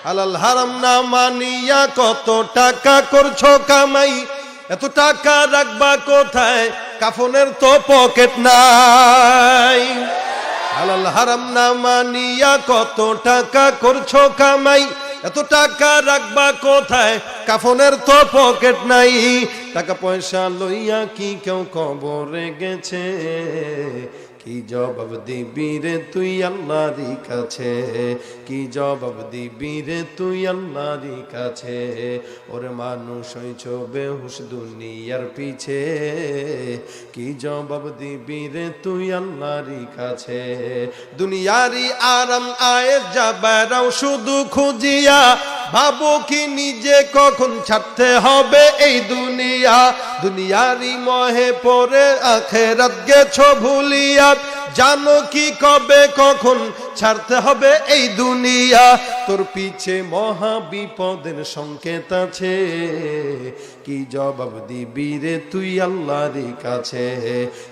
হালাল হারাম না মানিয়া কত টাকা করছো কামাই, এত টাকা রাখবা কোথায়, কাফনের তো পকেট নাই। হালাল হারাম না মানিয়া কত টাকা করছো কামাই, এত টাকা রাখবা কোথায়, কাফনের তো পকেট নাই। টাকা পয়সা লইয়া কি কেউ কবরে গেছে, কি জবাব দিবি রে তুই আল্লাহরই কাছে, কি জবাব দিবি রে তুই আল্লাহরই কাছে। ওরে মানুষ হইছ বেহুশ দুনিয়ার পিছে, কি জবাব দিবি রে তুই আল্লাহরই কাছে। দুনিয়ারি আরাম আয়েশ যাবেরাও শুধু খুঁজিয়া, ভাবো কি নিজে কখন ছাড়তে হবে এই দুনিয়া। দুনিয়ারি মহে পড়ে আখেরাত গেছো ভুলিয়া, জানো কি কবে কখন ছাড়তে হবে এই দুনিয়া। তোর পিছে মহা বিপদের সংকেত আছে, কি জবাব দিবি রে তুই আল্লাহরই কাছে,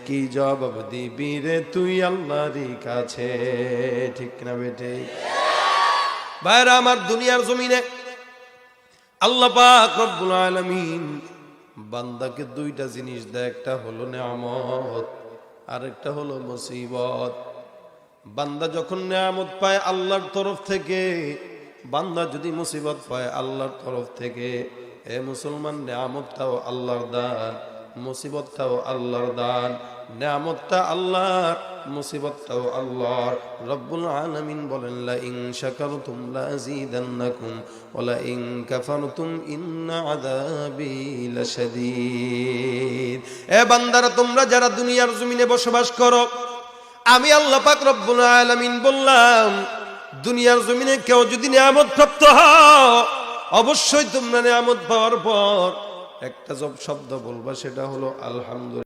কি জবাব দিবি রে তুই আল্লাহরই কাছে। ঠিক না বেটে? ভাইরা আমার, দুনিয়ার জমিনে আল্লাহ পাক রব্বুল আলামিন বান্দাকে দুইটা জিনিস দেয়, একটা হলো নেয়ামত, আরেকটা হলো মুসিবত। বান্দা যখন নেয়ামত পায় আল্লাহর তরফ থেকে, বান্দা যদি মুসিবত পায় আল্লাহর তরফ থেকে। এ মুসলমান, নেয়ামতটাও আল্লাহর দান, মুসিবতটাও আল্লাহর দান। নেয়ামতটা আল্লাহর, মুসিবতটাও আল্লাহর। রব্বুল আলামিন বলেন, লা ইন শাকারতুম লা আযীদান্নাকুম ওয়া লা ইন কাফারতুম ইন্না আযাবি লাশাদীদ। এ বান্দারা, তোমরা যারা দুনিয়ার জমিনে বসবাস করো, আমি আল্লাহ পাক রব্বুল আলামিন বললাম, দুনিয়ার জমিনে কেউ যদি নিয়ামত প্রাপ্ত হও, অবশ্যই তোমরা নিয়ামত পাওয়ার পর একটা শব্দ বলবা, সেটা হলো আলহামদুলিল্লাহ।